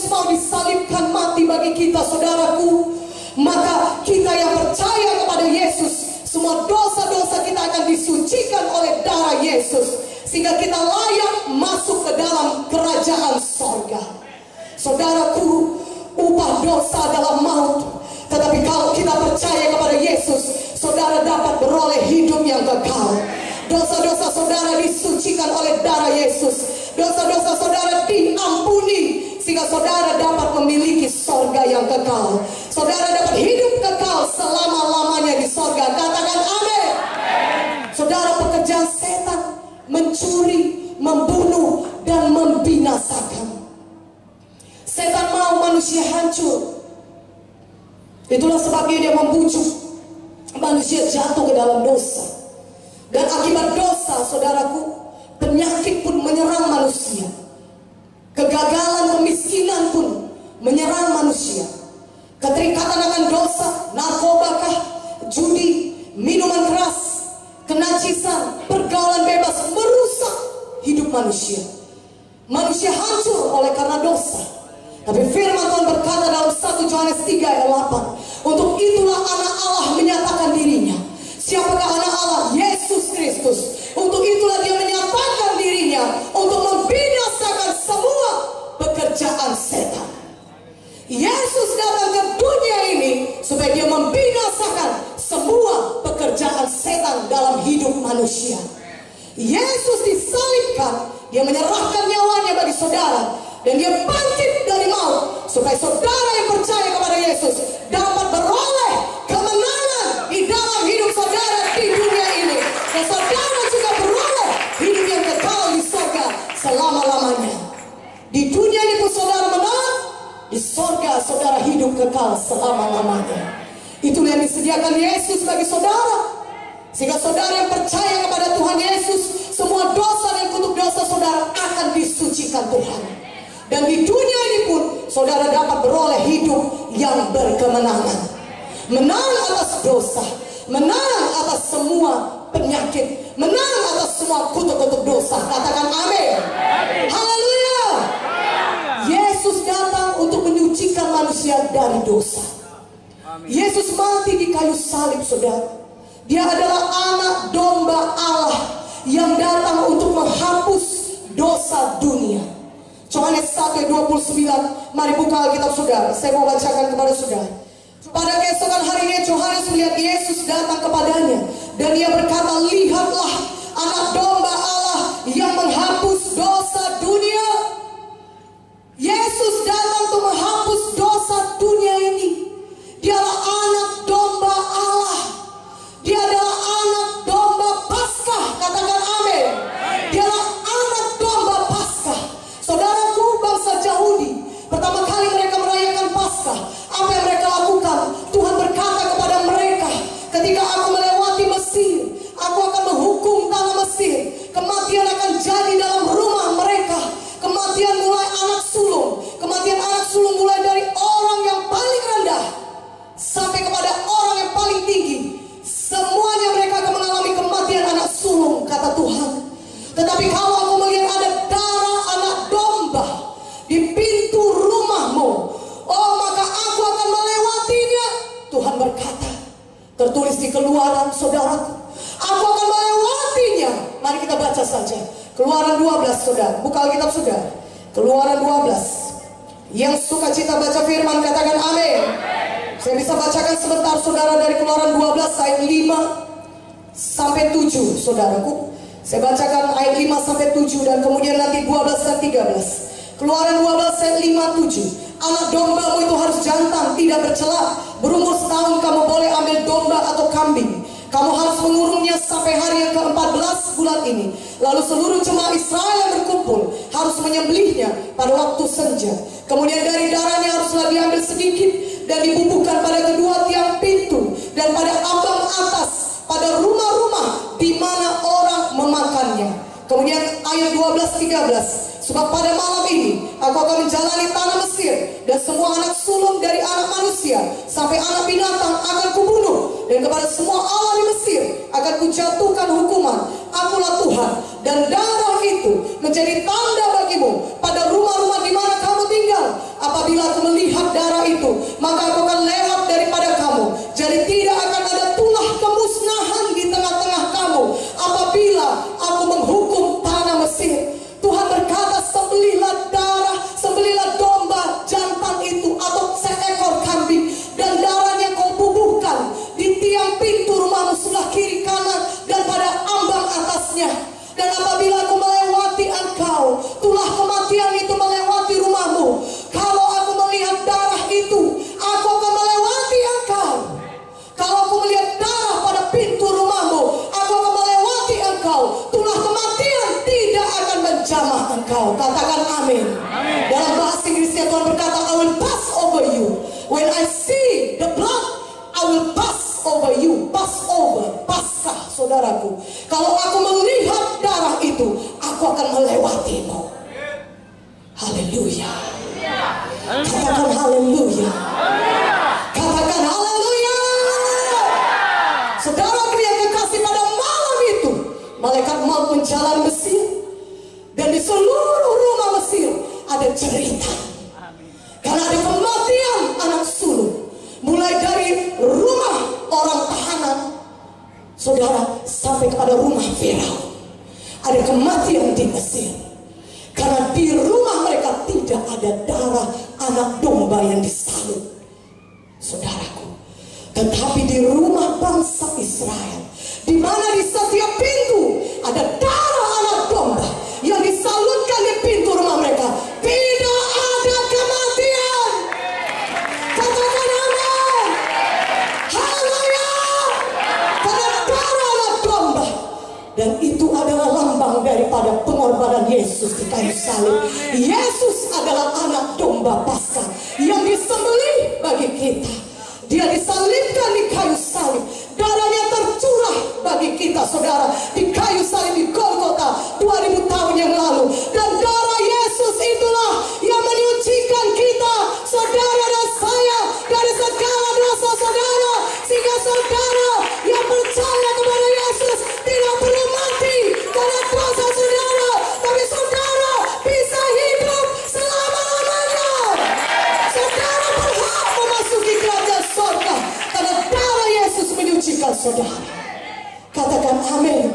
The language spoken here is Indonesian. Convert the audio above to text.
Yesus mau disalibkan mati bagi kita, saudaraku, maka kita yang percaya kepada Yesus, semua dosa-dosa kita akan disucikan oleh darah Yesus, sehingga kita layak masuk ke dalam kerajaan sorga. Saudaraku, upah dosa adalah maut, tetapi kalau kita percaya kepada Yesus, saudara dapat beroleh hidup yang kekal. Dosa-dosa saudara disucikan oleh darah Yesus. Dosa-dosa saudara diampuni, sehingga saudara dapat memiliki sorga yang kekal. Saudara dapat hidup kekal selama-lamanya di sorga. Katakan amin. Saudara, pekerjaan setan mencuri, membunuh, dan membinasakan. Setan mau manusia hancur. Itulah sebabnya dia membujuk manusia jatuh ke dalam dosa. Dan akibat dosa, saudaraku, penyakit pun menyerang manusia. Kegagalan, kemiskinan pun menyerang manusia. Keterikatan akan dosa, narkobakah, judi, minuman keras, kenajisan, pergaulan bebas merusak hidup manusia. Manusia hancur oleh karena dosa. Tapi firman Tuhan berkata dalam 1 Yohanes 3 ayat 8, untuk itulah anak Allah menyatakan dirinya. Siapakah anak Allah? Yesus Kristus. Untuk itulah dia menyatakan dirinya untuk membinasakan semua pekerjaan setan. Yesus datang ke dunia ini supaya dia membinasakan semua pekerjaan setan dalam hidup manusia. Yesus disalibkan, dia menyerahkan nyawanya bagi saudara, dan dia bangkit dari maut supaya saudara yang percaya kepada Yesus dapat beroleh kemenangan di dalam hidup saudara di dunia ini, dan saudara juga beroleh hidup yang kekal di surga selama-lamanya. Di dunia ini pun saudara menang, di surga saudara hidup kekal selama-lamanya. Itulah yang disediakan Yesus bagi saudara, sehingga saudara yang percaya kepada Tuhan Yesus, semua dosa dan kutuk dosa saudara akan disucikan Tuhan. Dan di dunia ini pun saudara dapat beroleh hidup yang berkemenangan. Menang atas dosa, menang atas semua penyakit, menang atas semua kutuk-kutuk dosa. Katakan amin. Haleluya. Yesus datang untuk menyucikan manusia dari dosa. Yesus mati di kayu salib, saudara. Dia adalah anak domba Allah yang datang untuk menghapus dosa dunia. Yohanes 1:29, mari buka Alkitab saudara. Saya mau bacakan kepada saudara. Pada keesokan harinya Yohanes melihat Yesus datang kepadanya, dan ia berkata, lihatlah anak domba Allah yang menghapus dosa dunia. Yesus datang untuk menghapus dosa dunia ini. Dialah anak domba Allah. Dia adalah anak domba Paskah. Katakan amin. Dialah anak domba Paskah. Saudaraku, bangsa Yahudi pertama kali mereka merayakan Paskah, apa yang mereka lakukan? Tuhan berkata kepada mereka, ketika aku melewati Mesir, aku akan menghukum tanah Mesir. Kematian akan jadi dalam rumah mereka. Kematian mulai anak sulung. Kematian anak sulung mulai dari orang yang paling rendah sampai kepada orang yang paling tinggi. Semuanya mereka akan mengalami kematian anak sulung, kata Tuhan. Tetapi kalau aku melihat ada darah anak domba di pintu rumahmu, oh maka aku akan melewatinya. Tuhan berkata, tertulis di Keluaran, saudaraku, aku akan melewatinya. Mari kita baca saja Keluaran 12, saudara. Buka Alkitab saudara. Keluaran 12. Yang suka cita baca firman katakan amin. Saya bisa bacakan sebentar saudara dari Keluaran 12 ayat 5 sampai 7, saudaraku. Saya bacakan ayat 5 sampai 7 dan kemudian nanti 12 dan 13. Keluaran 12 ayat 5, 7. Anak dombamu itu harus jantan, tidak bercela. Berumur setahun kamu boleh ambil domba atau kambing. Kamu harus mengurungnya sampai hari yang ke-14 bulan ini. Lalu seluruh jemaah Israel yang berkumpul harus menyembelihnya pada waktu senja. Kemudian dari darahnya haruslah diambil sedikit dan dibubuhkan pada kedua tiang pintu dan pada ambang atas, pada rumah-rumah di mana orang memakannya. Kemudian ayat 12-13. Sebab pada malam ini aku akan menjalani tanah Mesir, dan semua anak sulung dari anak manusia sampai anak binatang akan kubunuh, dan kepada semua Allah di Mesir akan kujatuhkan hukuman. Akulah Tuhan, dan darah itu menjadi tanda bagimu pada rumah-rumah di mana kamu tinggal. Apabila maka aku akan lewat daripada kamu. Jadi tidak akan ada tulah kemusnahan di tengah-tengah kamu apabila aku menghukum tanah Mesir. Tuhan berkata, sembelilah domba jantan itu atau seekor kambing, dan darahnya kau bubuhkan di tiang pintu rumahmu sebelah kiri kanan dan pada ambang atasnya. Dan apabila aku melewati engkau, tulah kematian itu melewati rumahmu. Kalau aku melihat darah itu, aku akan melewati engkau. Kalau aku melihat darah pada pintu rumahmu, aku akan melewati engkau. Tulah kematian tidak akan menjamah engkau. Katakan amin. Dalam bahasa Inggrisnya Tuhan berkata, I will pass over you. When I see the blood, I will pass over you. Pass over, pasrah saudaraku. Kalau aku melihat darah itu, aku akan melewatimu. Haleluya. Katakan haleluya. Katakan haleluya. Saudara yang kekasih, pada malam itu malaikat maut menjalan Mesir, dan di seluruh rumah Mesir ada cerita. Karena ada kematian anak sulung, mulai dari rumah orang tahanan, saudara, sampai kepada rumah Firaun. Ada kematian di Mesir karena di rumah mereka tidak ada darah anak domba yang disalib, saudaraku. Tetapi di rumah bangsa Israel, di mana di setiap pintu ada darah anak domba yang disalurkan di pintu rumah mereka, tidak ada kematian. Katakan amin. Haleluya. Karena darah anak domba, dan itu adalah lambang daripada pengorbanan Yesus di kayu salib. Yesus adalah anak domba Paskah yang disembelih bagi kita. Dia disalibkan di kayu salib, darahnya tercurah bagi kita, saudara, di kayu salib di Golgota 2000 tahun yang lalu. Dan darah Yesus itulah yang menyucikan kita, saudara dan saya, dari segala dosa saudara, sehingga saudara yang percaya kepada Yesus tidak perlu mati karena dosa saudara, tapi saudara bisa hidup selama-lamanya. Saudara berhak memasuki kerajaan surga karena darah Yesus menyucikan saudara. Katakan amin.